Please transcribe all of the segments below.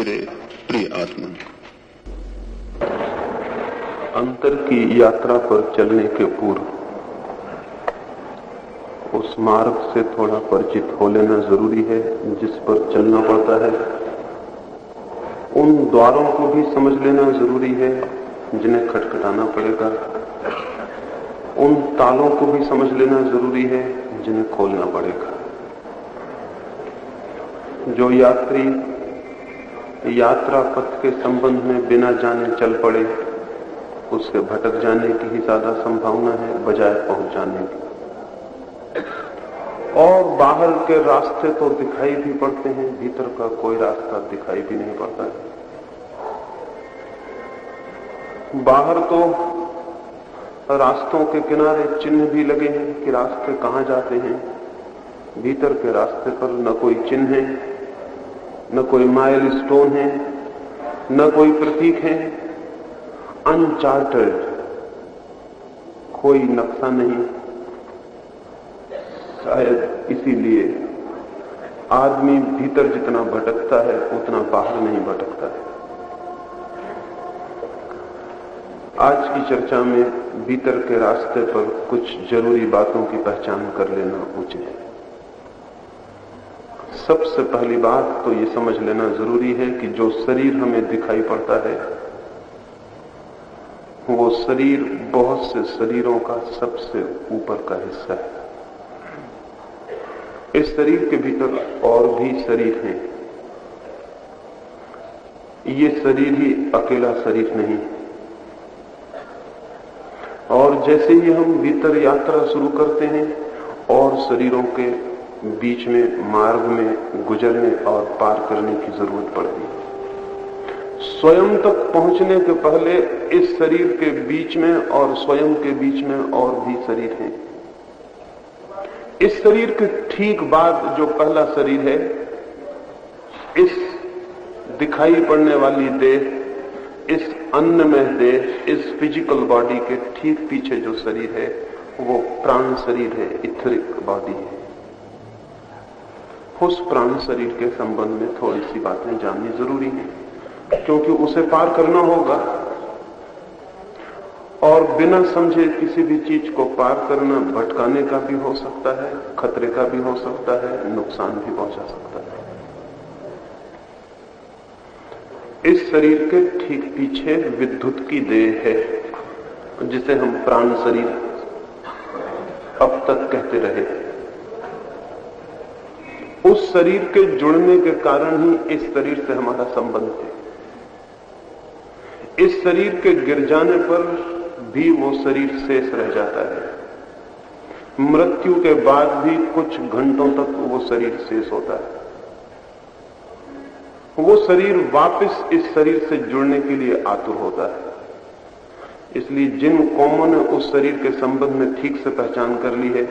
मेरे प्रिय आत्मा, अंतर की यात्रा पर चलने के पूर्व उस मार्ग से थोड़ा परिचित हो लेना जरूरी है जिस पर चलना पड़ता है। उन द्वारों को भी समझ लेना जरूरी है जिन्हें खटखटाना पड़ेगा। उन तालों को भी समझ लेना जरूरी है जिन्हें खोलना पड़ेगा। जो यात्री यात्रा पथ के संबंध में बिना जाने चल पड़े उसके भटक जाने की ही ज्यादा संभावना है बजाय पहुंच जाने की। और बाहर के रास्ते तो दिखाई भी पड़ते हैं, भीतर का कोई रास्ता दिखाई भी नहीं पड़ता है। बाहर तो रास्तों के किनारे चिन्ह भी लगे हैं कि रास्ते कहां जाते हैं। भीतर के रास्ते पर न कोई चिन्ह है, न कोई माइल स्टोन है, न कोई प्रतीक है। अनचार्टेड, कोई नक्शा नहीं। शायद इसीलिए आदमी भीतर जितना भटकता है उतना बाहर नहीं भटकता है। आज की चर्चा में भीतर के रास्ते पर कुछ जरूरी बातों की पहचान कर लेना उचित है। सबसे पहली बात तो ये समझ लेना जरूरी है कि जो शरीर हमें दिखाई पड़ता है वो शरीर बहुत से शरीरों का सबसे ऊपर का हिस्सा है। इस शरीर के भीतर और भी शरीर हैं। ये शरीर ही अकेला शरीर नहीं। और जैसे ही हम भीतर यात्रा शुरू करते हैं और शरीरों के बीच में मार्ग में गुजरने और पार करने की जरूरत पड़ती है। स्वयं तक पहुंचने के पहले इस शरीर के बीच में और स्वयं के बीच में और भी शरीर हैं। इस शरीर के ठीक बाद जो पहला शरीर है, इस दिखाई पड़ने वाली देह, इस अन्नमय देह, इस फिजिकल बॉडी के ठीक पीछे जो शरीर है वो प्राण शरीर है, इथरिक बॉडी है। उस प्राण शरीर के संबंध में थोड़ी सी बातें जाननी जरूरी है क्योंकि उसे पार करना होगा और बिना समझे किसी भी चीज को पार करना भटकाने का भी हो सकता है, खतरे का भी हो सकता है, नुकसान भी पहुंचा सकता है। इस शरीर के ठीक पीछे विद्युत की देह है जिसे हम प्राण शरीर अब तक कहते रहे। उस शरीर के जुड़ने के कारण ही इस शरीर से हमारा संबंध है। इस शरीर के गिर जाने पर भी वो शरीर शेष रह जाता है। मृत्यु के बाद भी कुछ घंटों तक वो शरीर शेष होता है। वो शरीर वापस इस शरीर से जुड़ने के लिए आतुर होता है। इसलिए जिन कौमों ने उस शरीर के संबंध में ठीक से पहचान कर ली है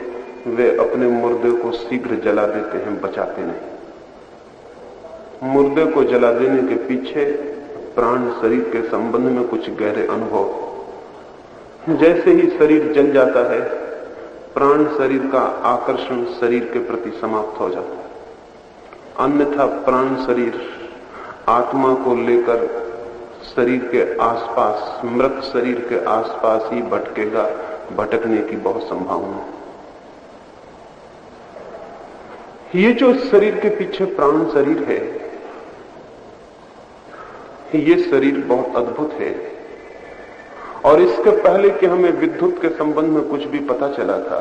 वे अपने मुर्दे को शीघ्र जला देते हैं, बचाते नहीं। मुर्दे को जला देने के पीछे प्राण शरीर के संबंध में कुछ गहरे अनुभव। जैसे ही शरीर जल जाता है प्राण शरीर का आकर्षण शरीर के प्रति समाप्त हो जाता है। अन्यथा प्राण शरीर आत्मा को लेकर शरीर के आसपास, मृत शरीर के आसपास ही भटकेगा। भटकने की बहुत संभावना है। ये जो शरीर के पीछे प्राण शरीर है, ये शरीर बहुत अद्भुत है। और इसके पहले कि हमें विद्युत के संबंध में कुछ भी पता चला था,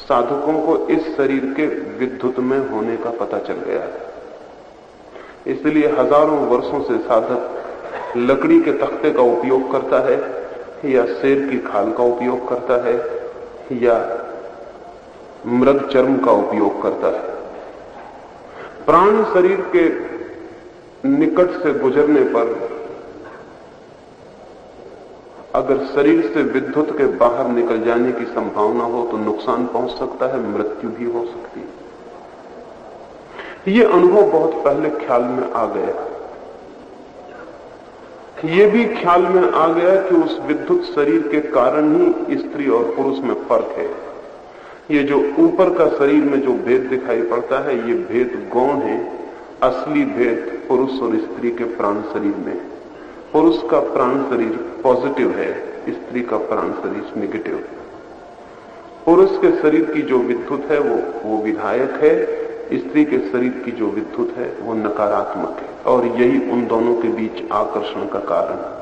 साधकों को इस शरीर के विद्युत में होने का पता चल गया था। इसलिए हजारों वर्षों से साधक लकड़ी के तख्ते का उपयोग करता है या शेर की खाल का उपयोग करता है या मृग चर्म का उपयोग करता है। प्राण शरीर के निकट से गुजरने पर अगर शरीर से विद्युत के बाहर निकल जाने की संभावना हो तो नुकसान पहुंच सकता है, मृत्यु भी हो सकती है। ये अनुभव बहुत पहले ख्याल में आ गया। ये भी ख्याल में आ गया कि उस विद्युत शरीर के कारण ही स्त्री और पुरुष में फर्क है। ये जो ऊपर का शरीर में जो भेद दिखाई पड़ता है ये भेद गौण है, असली भेद पुरुष और स्त्री के प्राण शरीर में। पुरुष का प्राण शरीर पॉजिटिव है, स्त्री का प्राण शरीर नेगेटिव है। पुरुष के शरीर की जो विद्युत है वो विधायक है, स्त्री के शरीर की जो विद्युत है वो नकारात्मक है, और यही उन दोनों के बीच आकर्षण का कारण है।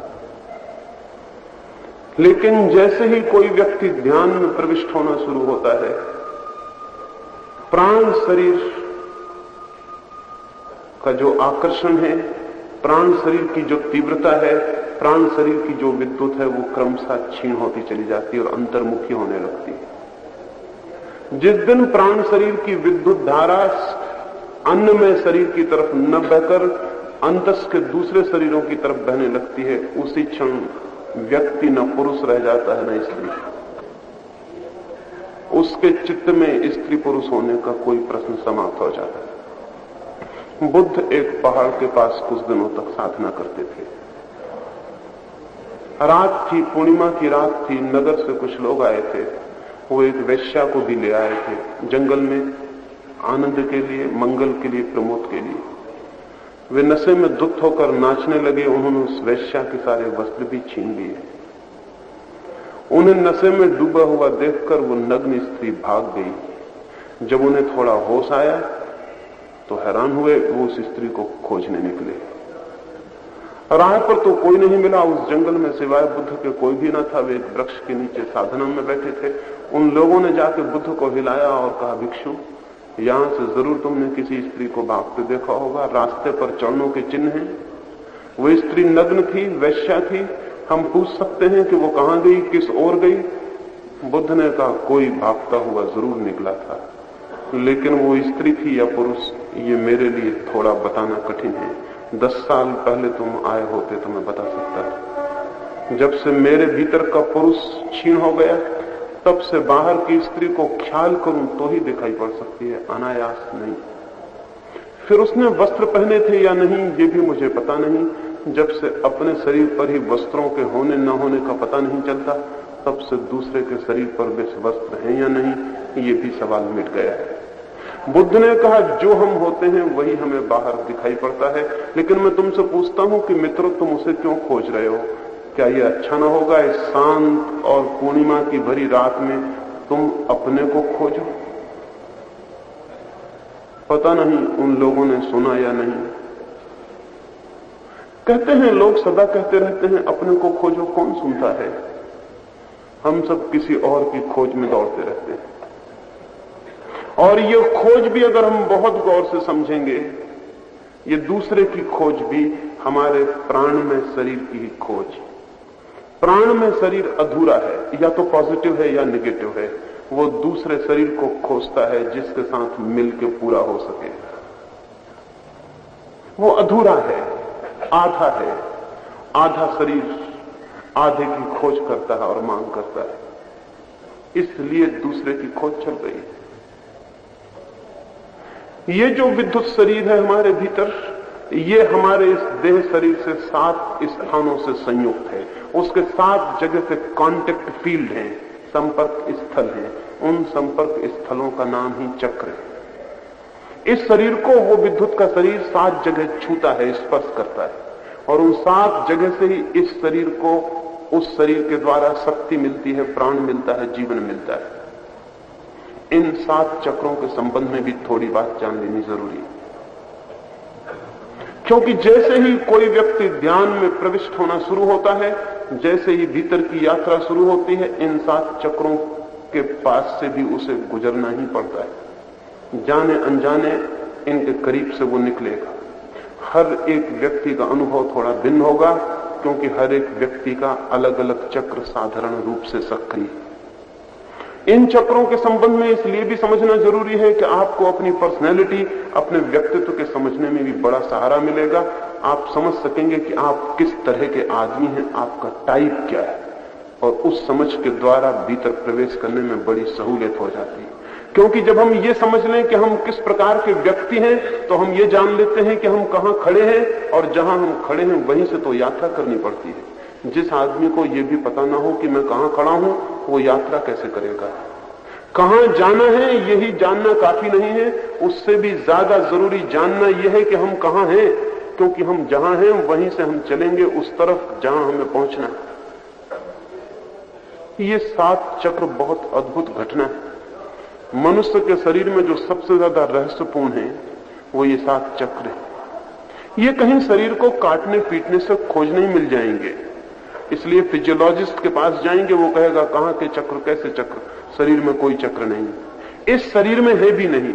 लेकिन जैसे ही कोई व्यक्ति ध्यान में प्रविष्ट होना शुरू होता है, प्राण शरीर का जो आकर्षण है, प्राण शरीर की जो तीव्रता है, प्राण शरीर की जो विद्युत है, वो क्रमशः क्षीण होती चली जाती है और अंतर्मुखी होने लगती है। जिस दिन प्राण शरीर की विद्युत धारा अन्नमय शरीर की तरफ न बहकर अंतस के दूसरे शरीरों की तरफ बहने लगती है, उसी क्षण व्यक्ति न पुरुष रह जाता है न स्त्री। उसके चित्त में स्त्री पुरुष होने का कोई प्रश्न समाप्त हो जाता है। बुद्ध एक पहाड़ के पास कुछ दिनों तक साधना करते थे। रात थी, पूर्णिमा की रात थी। नगर से कुछ लोग आए थे। वो एक वेश्या को भी ले आए थे जंगल में, आनंद के लिए, मंगल के लिए, प्रमोद के लिए। वे नशे में धुत होकर नाचने लगे। उन्होंने उस वेश्या के सारे वस्त्र भी छीन लिए। उन्हें नशे में डूबा हुआ देखकर वो नग्न स्त्री भाग गई। जब उन्हें थोड़ा होश आया तो हैरान हुए। वो उस स्त्री को खोजने निकले। राह पर तो कोई नहीं मिला। उस जंगल में सिवाय बुद्ध के कोई भी न था। वे एक वृक्ष के नीचे साधना में बैठे थे। उन लोगों ने जाकर बुद्ध को हिलाया और कहा, भिक्षु, यहां से जरूर तुमने किसी स्त्री को भागते देखा होगा। रास्ते पर चरणों के चिन्ह हैं। वो स्त्री नग्न थी, वेश्या थी। हम पूछ सकते हैं कि वो कहां गई, किस ओर गई? बुद्ध ने कहा, कोई भागता हुआ जरूर निकला था, लेकिन वो स्त्री थी या पुरुष, ये मेरे लिए थोड़ा बताना कठिन है। 10 साल पहले तुम आए होते तो मैं बता सकता। जब से मेरे भीतर का पुरुष क्षीण हो गया, तब से बाहर की स्त्री को ख्याल करूं तो ही दिखाई पड़ सकती है, अनायास नहीं। फिर उसने वस्त्र पहने थे या नहीं, ये भी मुझे पता नहीं। जब से अपने शरीर पर ही वस्त्रों के होने न होने का पता नहीं चलता, तब से दूसरे के शरीर पर वे वस्त्र हैं या नहीं, ये भी सवाल मिट गया है। बुद्ध ने कहा, जो हम होते हैं वही हमें बाहर दिखाई पड़ता है। लेकिन मैं तुमसे पूछता हूं कि मित्रों, तुम उसे क्यों खोज रहे हो? क्या यह अच्छा न होगा इस शांत और पूर्णिमा की भरी रात में तुम अपने को खोजो? पता नहीं उन लोगों ने सुना या नहीं। कहते हैं लोग, सदा कहते रहते हैं अपने को खोजो। कौन सुनता है? हम सब किसी और की खोज में दौड़ते रहते हैं। और ये खोज भी अगर हम बहुत गौर से समझेंगे, ये दूसरे की खोज भी हमारे प्राण में शरीर की ही खोज। प्राण में शरीर अधूरा है, या तो पॉजिटिव है या नेगेटिव है। वो दूसरे शरीर को खोजता है जिसके साथ मिलकर पूरा हो सके। वो अधूरा है, आधा है। आधा शरीर आधे की खोज करता है और मांग करता है, इसलिए दूसरे की खोज चल रही है। ये जो विद्युत शरीर है हमारे भीतर, ये हमारे इस देह शरीर से 7 स्थानों से संयुक्त है। उसके 7 जगह से कांटेक्ट फील्ड हैं, संपर्क स्थल हैं। उन संपर्क स्थलों का नाम ही चक्र है। इस शरीर को वो विद्युत का शरीर 7 जगह छूता है, स्पर्श करता है, और उन 7 जगह से ही इस शरीर को उस शरीर के द्वारा शक्ति मिलती है, प्राण मिलता है, जीवन मिलता है। इन 7 चक्रों के संबंध में भी थोड़ी बात जान लेनी जरूरी है, क्योंकि जैसे ही कोई व्यक्ति ध्यान में प्रविष्ट होना शुरू होता है, जैसे ही भीतर की यात्रा शुरू होती है, इन 7 चक्रों के पास से भी उसे गुजरना ही पड़ता है। जाने अनजाने इनके करीब से वो निकलेगा। हर एक व्यक्ति का अनुभव थोड़ा भिन्न होगा, क्योंकि हर एक व्यक्ति का अलग अलग चक्र साधारण रूप से सक्रिय। इन चक्रों के संबंध में इसलिए भी समझना जरूरी है कि आपको अपनी पर्सनैलिटी, अपने व्यक्तित्व के समझने में भी बड़ा सहारा मिलेगा। आप समझ सकेंगे कि आप किस तरह के आदमी हैं, आपका टाइप क्या है, और उस समझ के द्वारा भीतर प्रवेश करने में बड़ी सहूलियत हो जाती है। क्योंकि जब हम ये समझ लें कि हम किस प्रकार के व्यक्ति हैं, तो हम ये जान लेते हैं कि हम कहां खड़े हैं, और जहां हम खड़े हैं वहीं से तो यात्रा करनी पड़ती है। जिस आदमी को यह भी पता ना हो कि मैं कहां खड़ा हूं, वो यात्रा कैसे करेगा? कहां जाना है यही जानना काफी नहीं है, उससे भी ज्यादा जरूरी जानना यह है कि हम कहां हैं। क्योंकि हम जहां हैं वहीं से हम चलेंगे उस तरफ जहां हमें पहुंचना है। ये 7 चक्र बहुत अद्भुत घटना है। मनुष्य के शरीर में जो सबसे ज्यादा रहस्यपूर्ण है वो ये 7 चक्र है। ये कहीं शरीर को काटने पीटने से खोज नहीं मिल जाएंगे, इसलिए फिजियोलॉजिस्ट के पास जाएंगे, वो कहेगा कहां के चक्र, कैसे चक्र, शरीर में कोई चक्र नहीं, इस शरीर में है भी नहीं।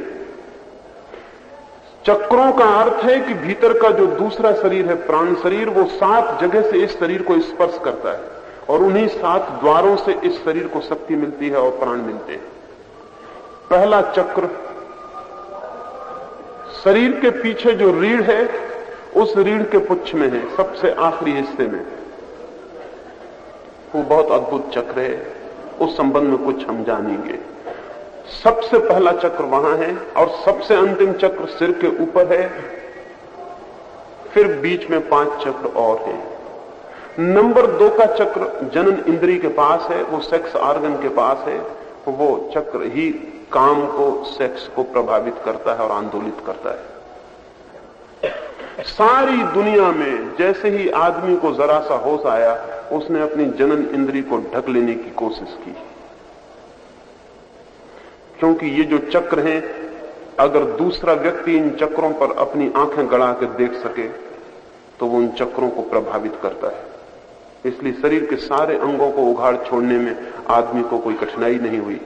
चक्रों का अर्थ है कि भीतर का जो दूसरा शरीर है, प्राण शरीर, वो 7 जगह से इस शरीर को स्पर्श करता है और उन्हीं 7 द्वारों से इस शरीर को शक्ति मिलती है और प्राण मिलते हैं। पहला चक्र शरीर के पीछे जो रीढ़ है उस रीढ़ के पुच्छ में है, सबसे आखिरी हिस्से में। वो बहुत अद्भुत चक्र है, उस संबंध में कुछ हम जानेंगे। सबसे पहला चक्र वहां है और सबसे अंतिम चक्र सिर के ऊपर है, फिर बीच में 5 चक्र और हैं। नंबर 2 का चक्र जनन इंद्रिय के पास है, वो सेक्स ऑर्गन के पास है। वो चक्र ही काम को, सेक्स को प्रभावित करता है और आंदोलित करता है। सारी दुनिया में जैसे ही आदमी को जरा सा होश आया, उसने अपनी जनन इंद्रिय को ढक लेने की कोशिश की, क्योंकि ये जो चक्र हैं, अगर दूसरा व्यक्ति इन चक्रों पर अपनी आंखें गड़ा के देख सके तो वो उन चक्रों को प्रभावित करता है। इसलिए शरीर के सारे अंगों को उघाड़ छोड़ने में आदमी को कोई कठिनाई नहीं हुई,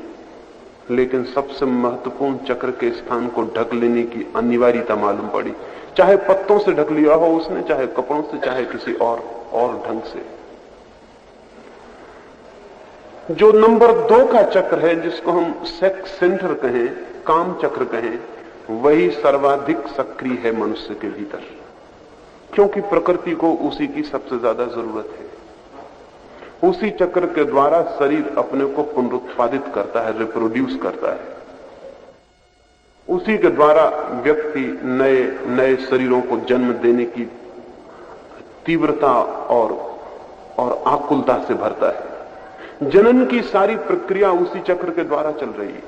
लेकिन सबसे महत्वपूर्ण चक्र के स्थान को ढक लेने की अनिवार्यता मालूम पड़ी। चाहे पत्तों से ढक लिया हो उसने, चाहे कपड़ों से, चाहे किसी और ढंग से। जो नंबर 2 का चक्र है, जिसको हम सेक्स सेंटर कहें, काम चक्र कहें, वही सर्वाधिक सक्रिय है मनुष्य के भीतर, क्योंकि प्रकृति को उसी की सबसे ज्यादा जरूरत है। उसी चक्र के द्वारा शरीर अपने को पुनरुत्पादित करता है, रिप्रोड्यूस करता है। उसी के द्वारा व्यक्ति नए नए शरीरों को जन्म देने की तीव्रता और आकुलता से भरता है। जनन की सारी प्रक्रिया उसी चक्र के द्वारा चल रही है।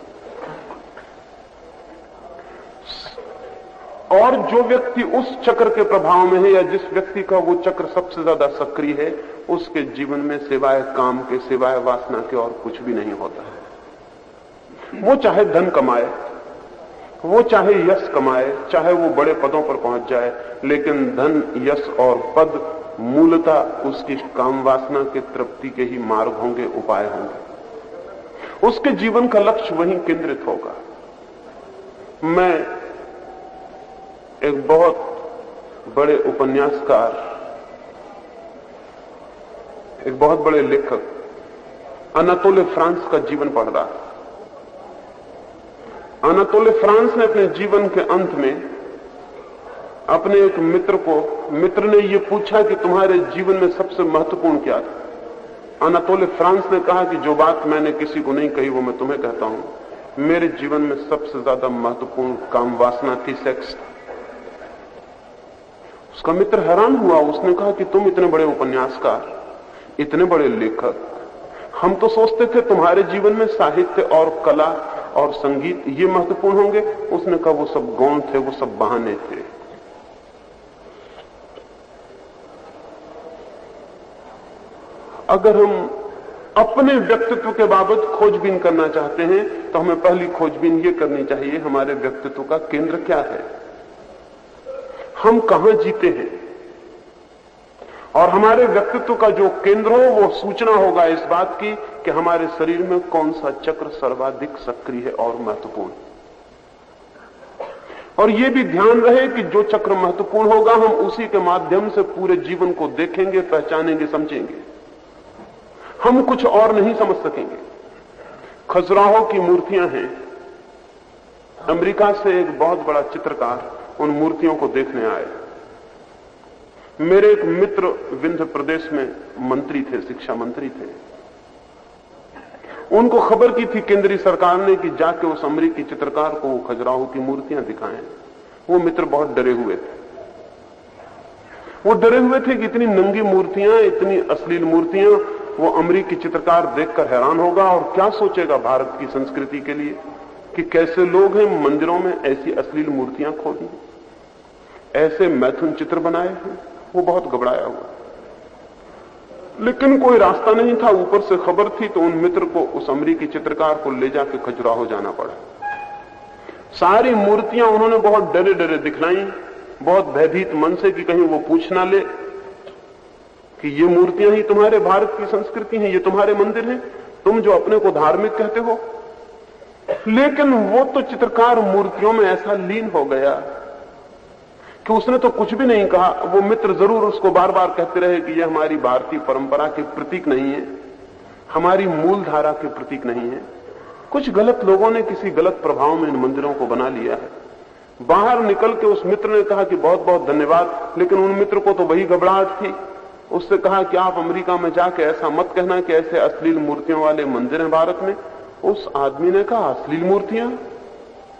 और जो व्यक्ति उस चक्र के प्रभाव में है, या जिस व्यक्ति का वो चक्र सबसे ज्यादा सक्रिय है, उसके जीवन में सिवाय काम के, सिवाय वासना के और कुछ भी नहीं होता है। वो चाहे धन कमाए, वो चाहे यश कमाए, चाहे वो बड़े पदों पर पहुंच जाए, लेकिन धन, यश और पद मूलतः उसकी काम वासना के तृप्ति के ही मार्ग होंगे, उपाय होंगे। उसके जीवन का लक्ष्य वहीं केंद्रित होगा। मैं एक बहुत बड़े उपन्यासकार, एक बहुत बड़े लेखक अनातोले फ्रांस का जीवन पढ़ रहा। अनातोले फ्रांस ने अपने जीवन के अंत में अपने एक मित्र ने यह पूछा कि तुम्हारे जीवन में सबसे महत्वपूर्ण क्या था। अनातोले फ्रांस ने कहा कि जो बात मैंने किसी को नहीं कही वो मैं तुम्हें कहता हूं। मेरे जीवन में सबसे ज्यादा महत्वपूर्ण काम वासना थी, सेक्स। उसका मित्र हैरान हुआ। उसने कहा कि तुम इतने बड़े उपन्यासकार, इतने बड़े लेखक, हम तो सोचते थे तुम्हारे जीवन में साहित्य और कला और संगीत ये महत्वपूर्ण होंगे। उसने कहा वो सब गौण थे, वो सब बहाने थे। अगर हम अपने व्यक्तित्व के बाबत खोजबीन करना चाहते हैं तो हमें पहली खोजबीन ये करनी चाहिए, हमारे व्यक्तित्व का केंद्र क्या है, हम कहां जीते हैं। और हमारे व्यक्तित्व का जो केंद्र हो वो सूचना होगा इस बात की कि हमारे शरीर में कौन सा चक्र सर्वाधिक सक्रिय है और महत्वपूर्ण। और यह भी ध्यान रहे कि जो चक्र महत्वपूर्ण होगा हम उसी के माध्यम से पूरे जीवन को देखेंगे, पहचानेंगे, समझेंगे। हम कुछ और नहीं समझ सकेंगे। खजुराहो की मूर्तियां हैं। अमेरिका से एक बहुत बड़ा चित्रकार उन मूर्तियों को देखने आए। मेरे एक मित्र विंध्य प्रदेश में मंत्री थे, शिक्षा मंत्री थे। उनको खबर की थी केंद्रीय सरकार ने कि जाके उस अमेरिकी चित्रकार को खजुराहो की मूर्तियां दिखाएं। वो मित्र बहुत डरे हुए थे। वो डरे हुए थे कि इतनी नंगी मूर्तियां, इतनी अश्लील मूर्तियां, वो अमेरिकी चित्रकार देखकर हैरान होगा और क्या सोचेगा भारत की संस्कृति के लिए कि कैसे लोग हैं मंदिरों में ऐसी अश्लील मूर्तियां खोदी। ऐसे मैथुन चित्र बनाए हैं। वो बहुत घबराया हुआ, लेकिन कोई रास्ता नहीं था। ऊपर से खबर थी तो उन मित्र को, उस अमरीकी चित्रकार को ले जाके खजुराहो जाना पड़ा। सारी मूर्तियां उन्होंने बहुत डरे डरे दिखलाई, बहुत भयभीत मन से कि कहीं वो पूछ ना ले कि ये मूर्तियां ही तुम्हारे भारत की संस्कृति हैं, ये तुम्हारे मंदिर हैं, तुम जो अपने को धार्मिक कहते हो। लेकिन वो तो चित्रकार मूर्तियों में ऐसा लीन हो गया कि उसने तो कुछ भी नहीं कहा। वो मित्र जरूर उसको बार बार कहते रहे कि यह हमारी भारतीय परंपरा के प्रतीक नहीं है, हमारी मूल धारा के प्रतीक नहीं है। कुछ गलत लोगों ने किसी गलत प्रभाव में इन मंदिरों को बना लिया है। बाहर निकल के उस मित्र ने कहा कि बहुत बहुत धन्यवाद, लेकिन उन मित्र को तो वही घबराहट थी। उससे कहा कि आप अमेरिका में जाके ऐसा मत कहना कि ऐसे अश्लील मूर्तियों वाले मंदिर हैं भारत में। उस आदमी ने कहा, अश्लील मूर्तियां?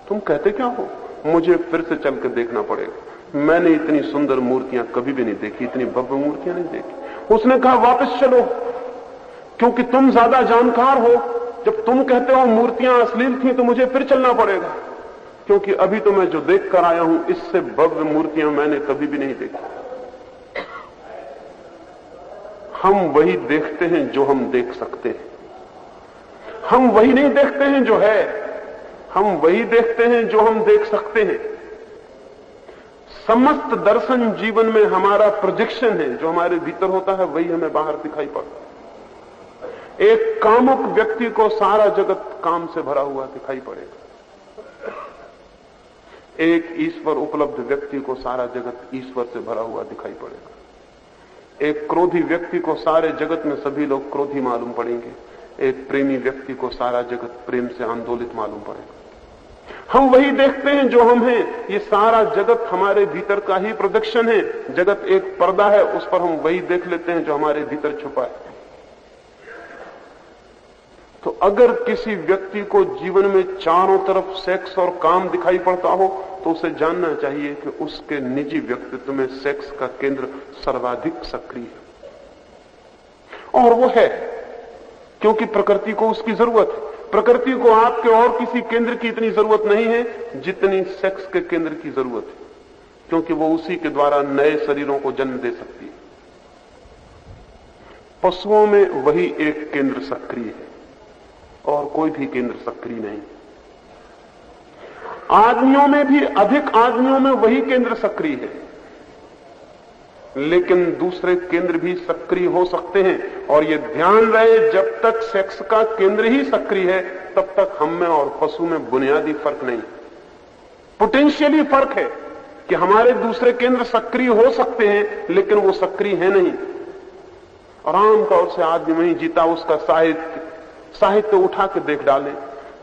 तुम कहते क्या हो? मुझे फिर से चल के देखना पड़ेगा। मैंने इतनी सुंदर मूर्तियां कभी भी नहीं देखी, इतनी भव्य मूर्तियां नहीं देखी। उसने कहा, वापस चलो, क्योंकि तुम ज्यादा जानकार हो। जब तुम कहते हो मूर्तियां अश्लील थी तो मुझे फिर चलना पड़ेगा, क्योंकि अभी तो मैं जो देख कर आया हूं, इससे भव्य मूर्तियां मैंने कभी भी नहीं देखी। हम वही देखते हैं जो हम देख सकते हैं, हम वही नहीं देखते हैं जो है, हम वही देखते हैं जो हम देख सकते हैं। समस्त दर्शन जीवन में हमारा प्रोजेक्शन है। जो हमारे भीतर होता है वही हमें बाहर दिखाई पड़ता है। एक कामुक व्यक्ति को सारा जगत काम से भरा हुआ दिखाई पड़ेगा, एक ईश्वर उपलब्ध व्यक्ति को सारा जगत ईश्वर से भरा हुआ दिखाई पड़ेगा। एक क्रोधी व्यक्ति को सारे जगत में सभी लोग क्रोधी मालूम पड़ेंगे, एक प्रेमी व्यक्ति को सारा जगत प्रेम से आंदोलित मालूम पड़ेगा। हम वही देखते हैं जो हम हैं। ये सारा जगत हमारे भीतर का ही प्रोजेक्शन है। जगत एक पर्दा है, उस पर हम वही देख लेते हैं जो हमारे भीतर छुपा है। तो अगर किसी व्यक्ति को जीवन में चारों तरफ सेक्स और काम दिखाई पड़ता हो तो उसे जानना चाहिए कि उसके निजी व्यक्तित्व में सेक्स का केंद्र सर्वाधिक सक्रिय है। और वो है, क्योंकि प्रकृति को उसकी जरूरत है। प्रकृति को आपके और किसी केंद्र की इतनी जरूरत नहीं है जितनी सेक्स के केंद्र की जरूरत है, क्योंकि वो उसी के द्वारा नए शरीरों को जन्म दे सकती है। पशुओं में वही एक केंद्र सक्रिय है और कोई भी केंद्र सक्रिय नहीं। आदमियों में भी अधिक आदमियों में वही केंद्र सक्रिय है, लेकिन दूसरे केंद्र भी सक्रिय हो सकते हैं। और ये ध्यान रहे, जब तक सेक्स का केंद्र ही सक्रिय है तब तक हम में और पशु में बुनियादी फर्क नहीं। पोटेंशियली फर्क है कि हमारे दूसरे केंद्र सक्रिय हो सकते हैं, लेकिन वो सक्रिय है नहीं। और आमतौर से आदमी वहीं जीता, उसका साहित्य उठा के देख डाले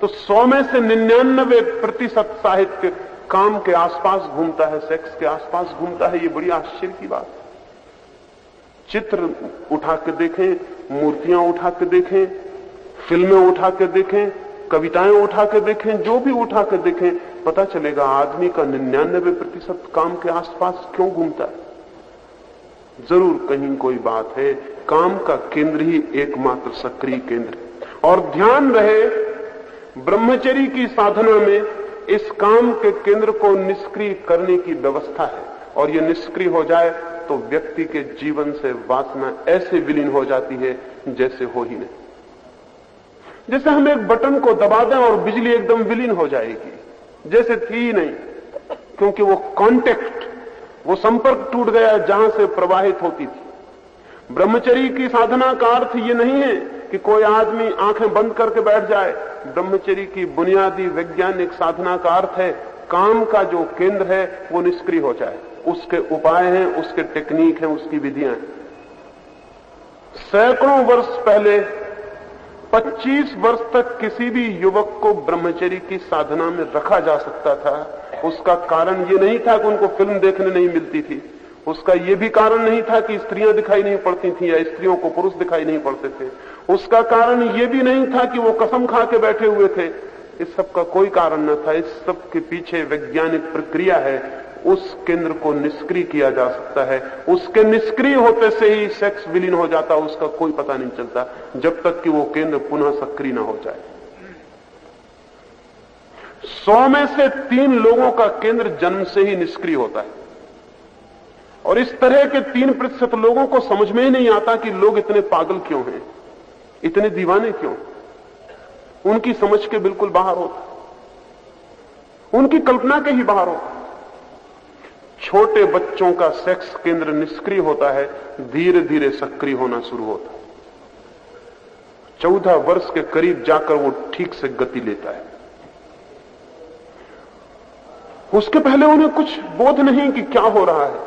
तो 100 में से 99% साहित्य काम के आसपास घूमता है, सेक्स के आसपास घूमता है। ये बड़ी आश्चर्य की बात है। चित्र उठा के देखें, मूर्तियां उठा के देखें, फिल्में उठा के देखें, कविताएं उठा के देखें, जो भी उठा के देखें, पता चलेगा आदमी का 99% काम के आसपास क्यों घूमता है। जरूर कहीं कोई बात है, काम का केंद्र ही एकमात्र सक्रिय केंद्र है। और ध्यान रहे, ब्रह्मचर्य की साधना में इस काम के केंद्र को निष्क्रिय करने की व्यवस्था है। और यह निष्क्रिय हो जाए तो व्यक्ति के जीवन से वासना ऐसे विलीन हो जाती है जैसे हो ही नहीं। जैसे हम एक बटन को दबा दें और बिजली एकदम विलीन हो जाएगी, जैसे थी ही नहीं, क्योंकि वो कांटेक्ट, वो संपर्क टूट गया जहां से प्रवाहित होती थी। ब्रह्मचर्य की साधना का अर्थ ये नहीं है कि कोई आदमी आंखें बंद करके बैठ जाए। ब्रह्मचर्य की बुनियादी वैज्ञानिक साधना का अर्थ है काम का जो केंद्र है वो निष्क्रिय हो जाए। उसके उपाय हैं, उसके टेक्निक हैं, उसकी विधियां हैं। सैकड़ों वर्ष पहले 25 वर्ष तक किसी भी युवक को ब्रह्मचर्य की साधना में रखा जा सकता था। उसका कारण ये नहीं था कि उनको फिल्म देखने नहीं मिलती थी, उसका ये भी कारण नहीं था कि स्त्रियां दिखाई नहीं पड़ती थी या स्त्रियों को पुरुष दिखाई नहीं पड़ते थे, उसका कारण ये भी नहीं था कि वो कसम खा के बैठे हुए थे। इस सब का कोई कारण न था। इस सब के पीछे वैज्ञानिक प्रक्रिया है। उस केंद्र को निष्क्रिय किया जा सकता है। उसके निष्क्रिय होते से ही सेक्स विलीन हो जाता, उसका कोई पता नहीं चलता जब तक कि वो केंद्र पुनः सक्रिय न हो जाए। 100 में से 3 लोगों का केंद्र जन्म से ही निष्क्रिय होता है। और इस तरह के 3% लोगों को समझ में ही नहीं आता कि लोग इतने पागल क्यों हैं, इतने दीवाने क्यों। उनकी समझ के बिल्कुल बाहर होता, उनकी कल्पना के ही बाहर होता। छोटे बच्चों का सेक्स केंद्र निष्क्रिय होता है, धीरे धीरे सक्रिय होना शुरू होता है। 14 वर्ष के करीब जाकर वो ठीक से गति लेता है। उसके पहले उन्हें कुछ बोध नहीं कि क्या हो रहा है।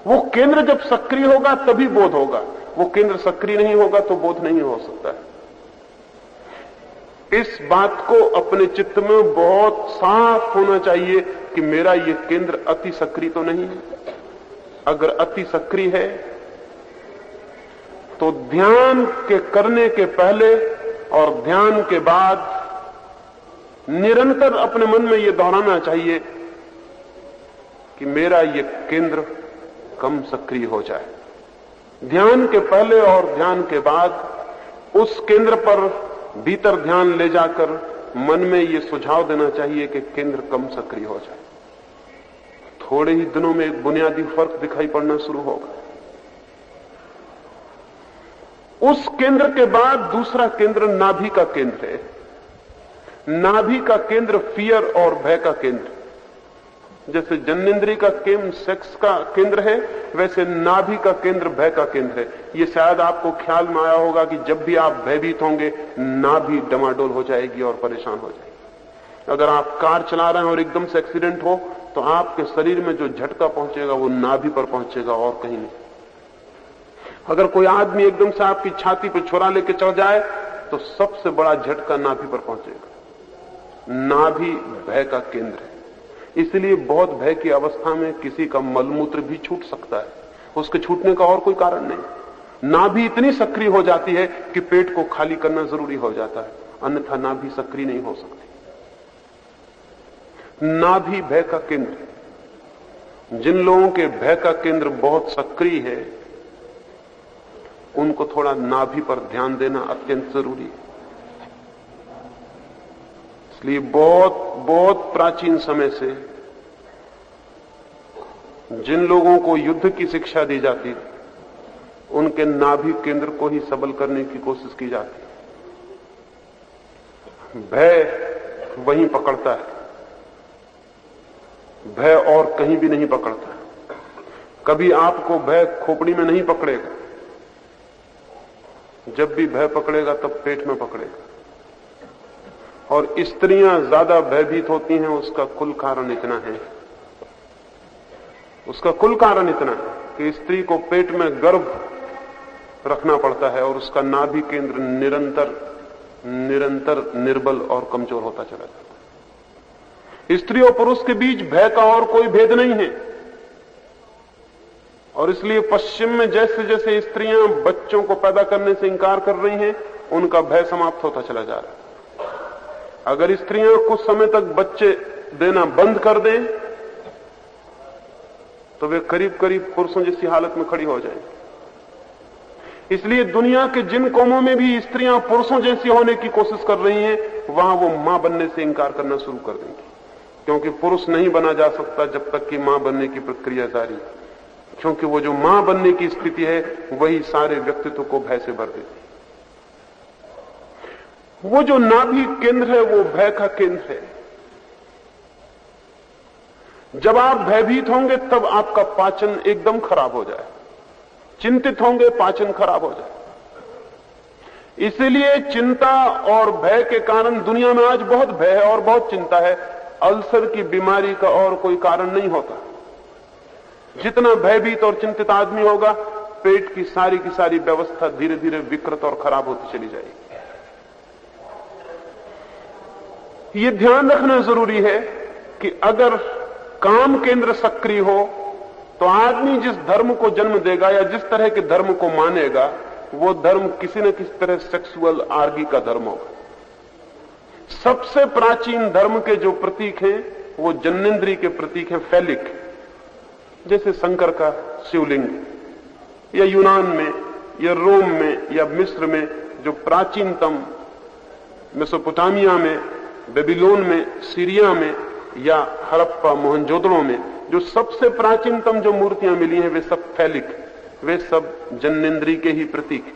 वो केंद्र जब सक्रिय होगा तभी बोध होगा, वो केंद्र सक्रिय नहीं होगा तो बोध नहीं हो सकता है। इस बात को अपने चित्त में बहुत साफ होना चाहिए कि मेरा ये केंद्र अति सक्रिय तो नहीं है। अगर अति सक्रिय है तो ध्यान के करने के पहले और ध्यान के बाद निरंतर अपने मन में यह दोहराना चाहिए कि मेरा ये केंद्र कम सक्रिय हो जाए। ध्यान के पहले और ध्यान के बाद उस केंद्र पर भीतर ध्यान ले जाकर मन में ये सुझाव देना चाहिए कि केंद्र कम सक्रिय हो जाए। थोड़े ही दिनों में एक बुनियादी फर्क दिखाई पड़ना शुरू होगा। उस केंद्र के बाद दूसरा केंद्र नाभि का केंद्र है। नाभि का केंद्र फियर और भय का केंद्र, जैसे जन्नेन्द्रिय का केंद्र सेक्स का केंद्र है, वैसे नाभि का केंद्र भय का केंद्र है। ये शायद आपको ख्याल में आया होगा कि जब भी आप भयभीत होंगे नाभि डमाडोल हो जाएगी और परेशान हो जाएगी। अगर आप कार चला रहे हैं और एकदम से एक्सीडेंट हो तो आपके शरीर में जो झटका पहुंचेगा वो नाभि पर पहुंचेगा और कहीं नहीं। अगर कोई आदमी एकदम से आपकी छाती पर छुरा लेके चढ़ जाए तो सबसे बड़ा झटका नाभि पर पहुंचेगा। नाभि भय का केंद्र है। इसलिए बहुत भय की अवस्था में किसी का मलमूत्र भी छूट सकता है, उसके छूटने का और कोई कारण नहीं। नाभि इतनी सक्रिय हो जाती है कि पेट को खाली करना जरूरी हो जाता है, अन्यथा नाभि सक्रिय नहीं हो सकती। नाभि भय का केंद्र। जिन लोगों के भय का केंद्र बहुत सक्रिय है उनको थोड़ा नाभि पर ध्यान देना अत्यंत जरूरी है। इसलिए बहुत बहुत प्राचीन समय से जिन लोगों को युद्ध की शिक्षा दी जाती उनके नाभि केंद्र को ही सबल करने की कोशिश की जाती। भय वहीं पकड़ता है, भय और कहीं भी नहीं पकड़ता। कभी आपको भय खोपड़ी में नहीं पकड़ेगा, जब भी भय पकड़ेगा तब पेट में पकड़ेगा। और स्त्रियां ज्यादा भयभीत होती हैं, उसका कुल कारण इतना है, उसका कुल कारण इतना है कि स्त्री को पेट में गर्भ रखना पड़ता है और उसका नाभि केंद्र निरंतर निर्बल और कमजोर होता चला जाता है। स्त्री और पुरुष के बीच भय का और कोई भेद नहीं है। और इसलिए पश्चिम में जैसे जैसे स्त्रियां बच्चों को पैदा करने से इंकार कर रही हैं, उनका भय समाप्त होता चला जा रहा है। अगर स्त्रियां कुछ समय तक बच्चे देना बंद कर दें तो वे करीब करीब पुरुषों जैसी हालत में खड़ी हो जाएंगी। इसलिए दुनिया के जिन कौमों में भी स्त्रियां पुरुषों जैसी होने की कोशिश कर रही हैं, वहां वो मां बनने से इंकार करना शुरू कर देंगी, क्योंकि पुरुष नहीं बना जा सकता जब तक कि मां बनने की प्रक्रिया जारी है। क्योंकि वो जो मां बनने की स्थिति है वही सारे व्यक्तित्व को भय से भर देती। वो जो नाभि केंद्र है वो भय का केंद्र है। जब आप भयभीत होंगे तब आपका पाचन एकदम खराब हो जाए, चिंतित होंगे पाचन खराब हो जाए। इसलिए चिंता और भय के कारण दुनिया में आज बहुत भय है और बहुत चिंता है। अल्सर की बीमारी का और कोई कारण नहीं होता। जितना भयभीत और चिंतित आदमी होगा, पेट की सारी व्यवस्था धीरे धीरे विकृत और खराब होती चली जाएगी। ये ध्यान रखना जरूरी है कि अगर काम केंद्र सक्रिय हो तो आदमी जिस धर्म को जन्म देगा या जिस तरह के धर्म को मानेगा वो धर्म किसी न किसी तरह सेक्सुअल आर्गी का धर्म होगा। सबसे प्राचीन धर्म के जो प्रतीक हैं वो जन्नेन्द्रिय के प्रतीक हैं, फैलिक, जैसे शंकर का शिवलिंग, या यूनान में या रोम में या मिस्र में जो प्राचीनतम, मेसोपोटामिया में, बेबीलोन में, सीरिया में या हड़प्पा मोहनजोदड़ो में जो सबसे प्राचीनतम जो मूर्तियां मिली हैं वे सब फैलिक, वे सब जन्नेन्द्रिय के ही प्रतीक।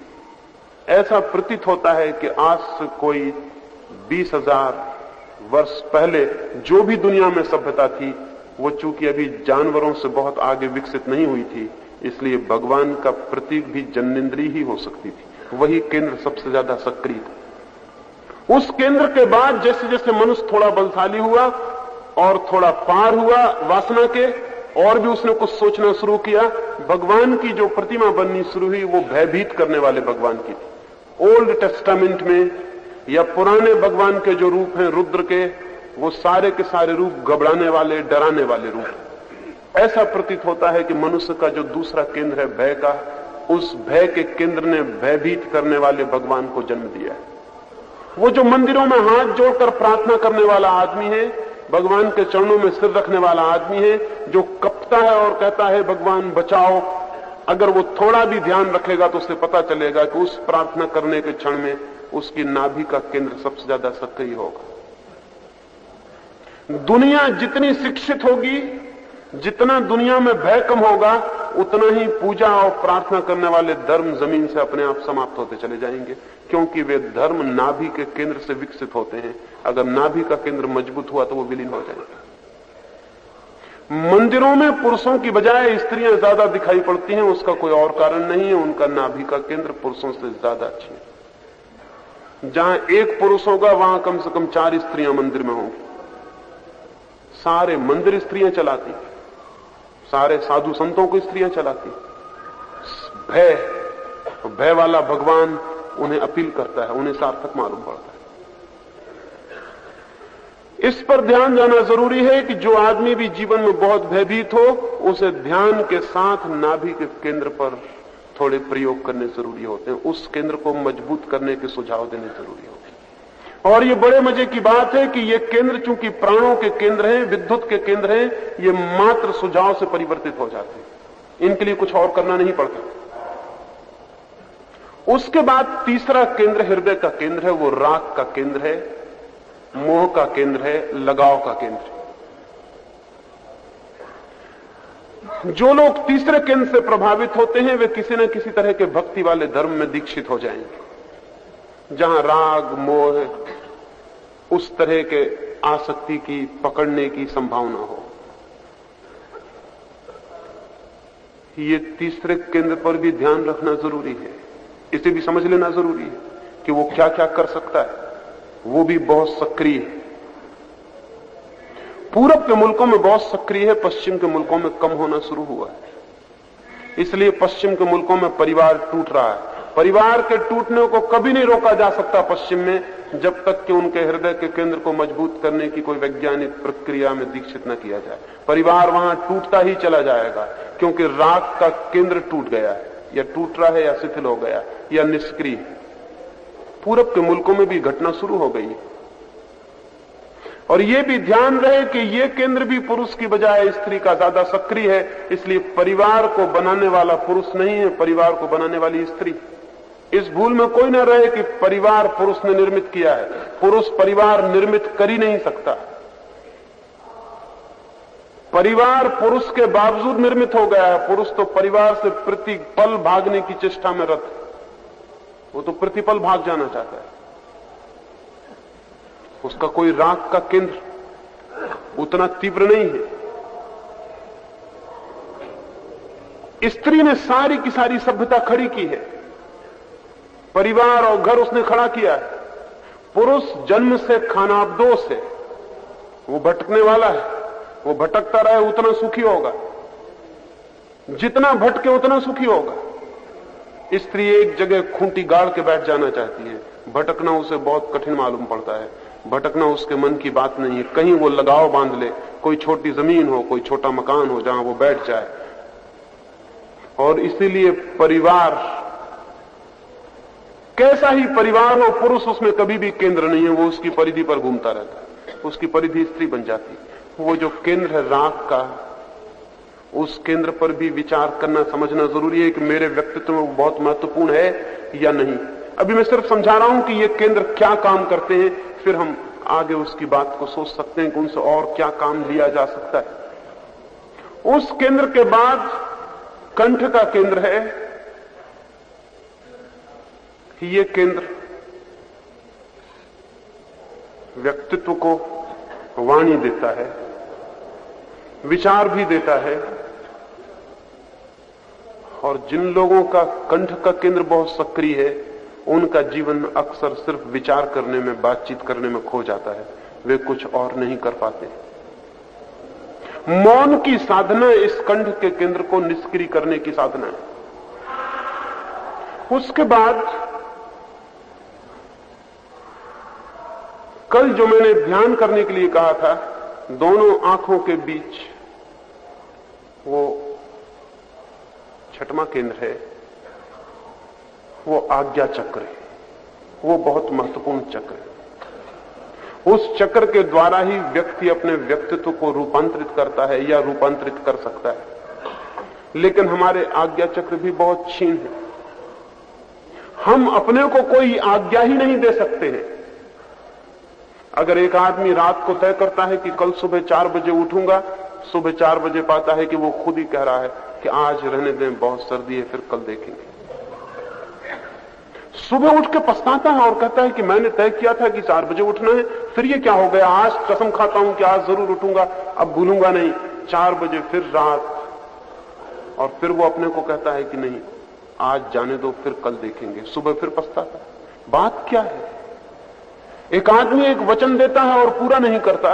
ऐसा प्रतीत होता है कि आज से कोई 20,000 वर्ष पहले जो भी दुनिया में सभ्यता थी वो चूंकि अभी जानवरों से बहुत आगे विकसित नहीं हुई थी, इसलिए भगवान का प्रतीक भी जन्नेन्द्रिय ही हो सकती थी। वही केंद्र सबसे ज्यादा सक्रिय था। उस केंद्र के बाद जैसे जैसे मनुष्य थोड़ा बलशाली हुआ और थोड़ा पार हुआ वासना के, और भी उसने कुछ सोचना शुरू किया, भगवान की जो प्रतिमा बननी शुरू हुई वो भयभीत करने वाले भगवान की थी। ओल्ड टेस्टामेंट में या पुराने भगवान के जो रूप हैं रुद्र के, वो सारे के सारे रूप घबराने वाले, डराने वाले रूप। ऐसा प्रतीत होता है कि मनुष्य का जो दूसरा केंद्र है भय का, उस भय के केंद्र ने भयभीत करने वाले भगवान को जन्म दिया है। वो जो मंदिरों में हाथ जोड़कर प्रार्थना करने वाला आदमी है, भगवान के चरणों में सिर रखने वाला आदमी है, जो कपता है और कहता है भगवान बचाओ, अगर वो थोड़ा भी ध्यान रखेगा तो उसे पता चलेगा कि उस प्रार्थना करने के क्षण में उसकी नाभि का केंद्र सबसे ज्यादा सक्रिय होगा। दुनिया जितनी शिक्षित होगी, जितना दुनिया में भय कम होगा, उतना ही पूजा और प्रार्थना करने वाले धर्म जमीन से अपने आप समाप्त होते चले जाएंगे, क्योंकि वे धर्म नाभि के केंद्र से विकसित होते हैं। अगर नाभि का केंद्र मजबूत हुआ तो वो विलीन हो जाएगा। मंदिरों में पुरुषों की बजाय स्त्रियां ज्यादा दिखाई पड़ती हैं, उसका कोई और कारण नहीं है, उनका नाभि का केंद्र पुरुषों से ज्यादा अच्छी है। जहां एक पुरुष होगा वहां कम से कम 4 स्त्रियां मंदिर में होंगी। सारे मंदिर स्त्रियां चलाती, सारे साधु संतों को स्त्रियां चलाती। भय वाला भगवान उन्हें अपील करता है, उन्हें सार्थक मालूम पड़ता है। इस पर ध्यान जाना जरूरी है कि जो आदमी भी जीवन में बहुत भयभीत हो, उसे ध्यान के साथ नाभि के केंद्र पर थोड़े प्रयोग करने जरूरी होते हैं, उस केंद्र को मजबूत करने के सुझाव देने जरूरी होते हैं। और ये बड़े मजे की बात है कि ये केंद्र चूंकि प्राणों के केंद्र हैं, विद्युत के केंद्र हैं, ये मात्र सुझाव से परिवर्तित हो जाते हैं, इनके लिए कुछ और करना नहीं पड़ता। उसके बाद तीसरा केंद्र हृदय का केंद्र है, वो राग का केंद्र है, मोह का केंद्र है, लगाव का केंद्र है। जो लोग तीसरे केंद्र से प्रभावित होते हैं वे किसी न किसी तरह के भक्ति वाले धर्म में दीक्षित हो जाएंगे, जहां राग मोह उस तरह के आसक्ति की पकड़ने की संभावना हो। ये तीसरे केंद्र पर भी ध्यान रखना जरूरी है, इसे भी समझ लेना जरूरी है कि वो क्या क्या कर सकता है। वो भी बहुत सक्रिय है, पूरब के मुल्कों में बहुत सक्रिय है, पश्चिम के मुल्कों में कम होना शुरू हुआ है। इसलिए पश्चिम के मुल्कों में परिवार टूट रहा है। परिवार के टूटने को कभी नहीं रोका जा सकता पश्चिम में, जब तक कि उनके हृदय के केंद्र को मजबूत करने की कोई वैज्ञानिक प्रक्रिया में दीक्षित न किया जाए। परिवार वहां टूटता ही चला जाएगा, क्योंकि राग का केंद्र टूट गया है, या टूट रहा है, या शिथिल हो गया, या निष्क्रिय। पूरब के मुल्कों में भी घटना शुरू हो गई। और यह भी ध्यान रहे कि यह केंद्र भी पुरुष की बजाय स्त्री का ज्यादा सक्रिय है, इसलिए परिवार को बनाने वाला पुरुष नहीं है, परिवार को बनाने वाली स्त्री। इस भूल में कोई न रहे कि परिवार पुरुष ने निर्मित किया है। पुरुष परिवार निर्मित कर ही नहीं सकता। परिवार पुरुष के बावजूद निर्मित हो गया है। पुरुष तो परिवार से प्रति पल भागने की चेष्टा में रत, वो तो प्रतिपल भाग जाना चाहता है। उसका कोई राग का केंद्र उतना तीव्र नहीं है। स्त्री ने सारी की सारी सभ्यता खड़ी की है, परिवार और घर उसने खड़ा किया है। पुरुष जन्म से खानाबदोश है, वो भटकने वाला है, वो भटकता रहे उतना सुखी होगा, जितना भटके उतना सुखी होगा। स्त्री एक जगह खूंटी गाड़ के बैठ जाना चाहती है, भटकना उसे बहुत कठिन मालूम पड़ता है। भटकना उसके मन की बात नहीं है। कहीं वो लगाव बांध ले, कोई छोटी जमीन हो, कोई छोटा मकान हो जहां वो बैठ जाए। और इसीलिए परिवार, कैसा ही परिवार हो, पुरुष उसमें कभी भी केंद्र नहीं है, वो उसकी परिधि पर घूमता रहता है, उसकी परिधि स्त्री बन जाती है। वो जो केंद्र है राग का, उस केंद्र पर भी विचार करना, समझना जरूरी है कि मेरे व्यक्तित्व में बहुत महत्वपूर्ण है या नहीं। अभी मैं सिर्फ समझा रहा हूं कि ये केंद्र क्या काम करते हैं, फिर हम आगे उसकी बात को सोच सकते हैं कि उनसे और क्या काम लिया जा सकता है। उस केंद्र के बाद कंठ का केंद्र है। ये केंद्र व्यक्तित्व को वाणी देता है, विचार भी देता है। और जिन लोगों का कंठ का केंद्र बहुत सक्रिय है, उनका जीवन अक्सर सिर्फ विचार करने में, बातचीत करने में खो जाता है। वे कुछ और नहीं कर पाते। मौन की साधना इस कंठ के केंद्र को निष्क्रिय करने की साधना है। उसके बाद कल जो मैंने ध्यान करने के लिए कहा था, दोनों आंखों के बीच वो छठवां केंद्र है, वो आज्ञा चक्र है। वो बहुत महत्वपूर्ण चक्र है। उस चक्र के द्वारा ही व्यक्ति अपने व्यक्तित्व को रूपांतरित करता है या रूपांतरित कर सकता है। लेकिन हमारे आज्ञा चक्र भी बहुत क्षीण है। हम अपने को कोई आज्ञा ही नहीं दे सकते हैं। अगर एक आदमी रात को तय करता है कि कल सुबह 4 बजे उठूंगा, सुबह 4 बजे पाता है कि वो खुद ही कह रहा है कि आज रहने दें, बहुत सर्दी है, फिर कल देखेंगे। सुबह उठ के पछताता है और कहता है कि मैंने तय किया था कि 4 बजे उठना है, फिर ये क्या हो गया, आज कसम खाता हूं कि आज जरूर उठूंगा, अब भूलूंगा नहीं। 4 बजे फिर रात, और फिर वो अपने को कहता है कि नहीं, आज जाने दो, फिर कल देखेंगे। सुबह फिर पछताता है। बात क्या है? एक आदमी एक वचन देता है और पूरा नहीं करता।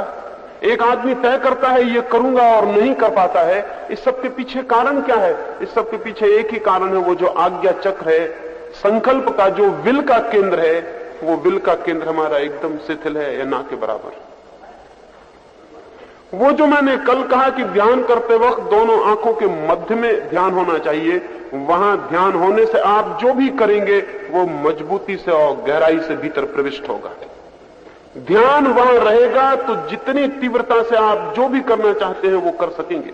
एक आदमी तय करता है ये करूंगा और नहीं कर पाता है। इस सब के पीछे कारण क्या है? इस सब के पीछे एक ही कारण है, वो जो आज्ञा चक्र है, संकल्प का जो विल का केंद्र है, वो विल का केंद्र हमारा एकदम शिथिल है या ना के बराबर। वो जो मैंने कल कहा कि ध्यान करते वक्त दोनों आंखों के मध्य में ध्यान होना चाहिए, वहां ध्यान होने से आप जो भी करेंगे वो मजबूती से और गहराई से भीतर प्रविष्ट होगा। ध्यान वहां रहेगा तो जितनी तीव्रता से आप जो भी करना चाहते हैं वो कर सकेंगे।